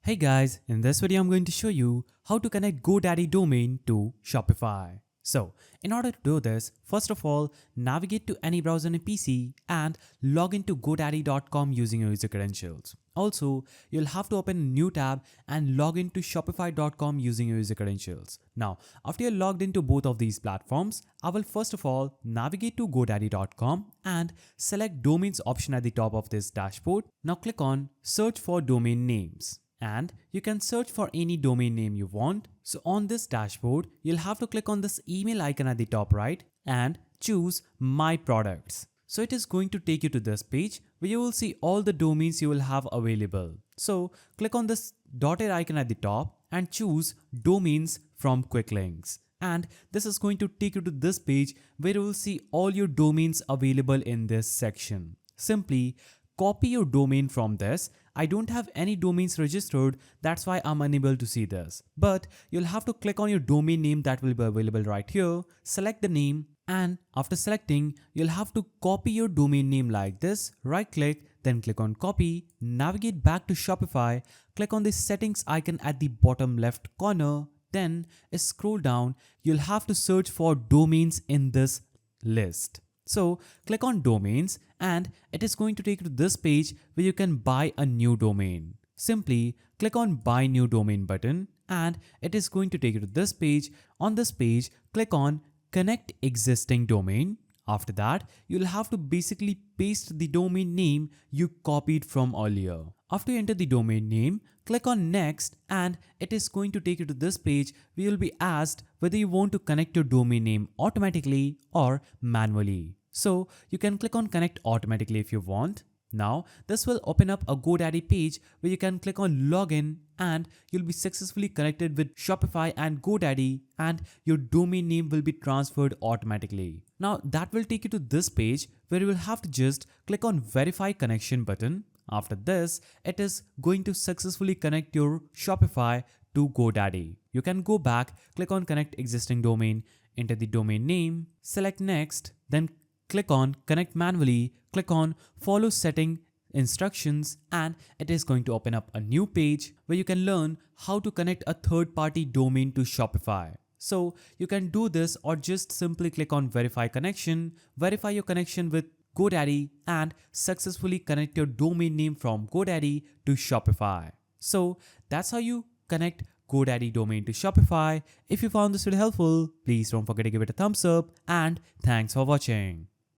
Hey guys, in this video I'm going to show you how to connect GoDaddy domain to Shopify. So, in order to do this, first of all, navigate to any browser on a PC and log into godaddy.com using your user credentials. Also, you'll have to open a new tab and log into shopify.com using your user credentials. Now, after you're logged into both of these platforms, I will first of all navigate to godaddy.com and select domains option at the top of this dashboard. Now click on search for domain names. And you can search for any domain name you want. So on this dashboard, you'll have to click on this email icon at the top right and choose My Products. So it is going to take you to this page where you will see all the domains you will have available. So click on this dotted icon at the top and choose Domains from Quick Links. And this is going to take you to this page where you will see all your domains available in this section. Simply copy your domain from this. I don't have any domains registered, that's why I'm unable to see this. But you'll have to click on your domain name that will be available right here, select the name, and after selecting, you'll have to copy your domain name like this, right click, then click on copy, navigate back to Shopify, click on the settings icon at the bottom left corner, then scroll down, you'll have to search for domains in this list. So click on domains and it is going to take you to this page where you can buy a new domain. Simply click on buy new domain button and it is going to take you to this page. On this page, click on connect existing domain. After that, you'll have to basically paste the domain name you copied from earlier. After you enter the domain name, click on next and it is going to take you to this page where you'll be asked whether you want to connect your domain name automatically or manually. So you can click on connect automatically if you want. Now this will open up a GoDaddy page where you can click on login and you'll be successfully connected with Shopify and GoDaddy and your domain name will be transferred automatically. Now that will take you to this page where you will have to just click on verify connection button. After this, it is going to successfully connect your Shopify to GoDaddy. You can go back, click on connect existing domain, enter the domain name, select next, then click on connect manually, click on follow setting instructions and it is going to open up a new page where you can learn how to connect a third-party domain to Shopify. So you can do this or just simply click on verify connection, verify your connection with GoDaddy and successfully connect your domain name from GoDaddy to Shopify. So that's how you connect GoDaddy domain to Shopify. If you found this video helpful, please don't forget to give it a thumbs up and thanks for watching.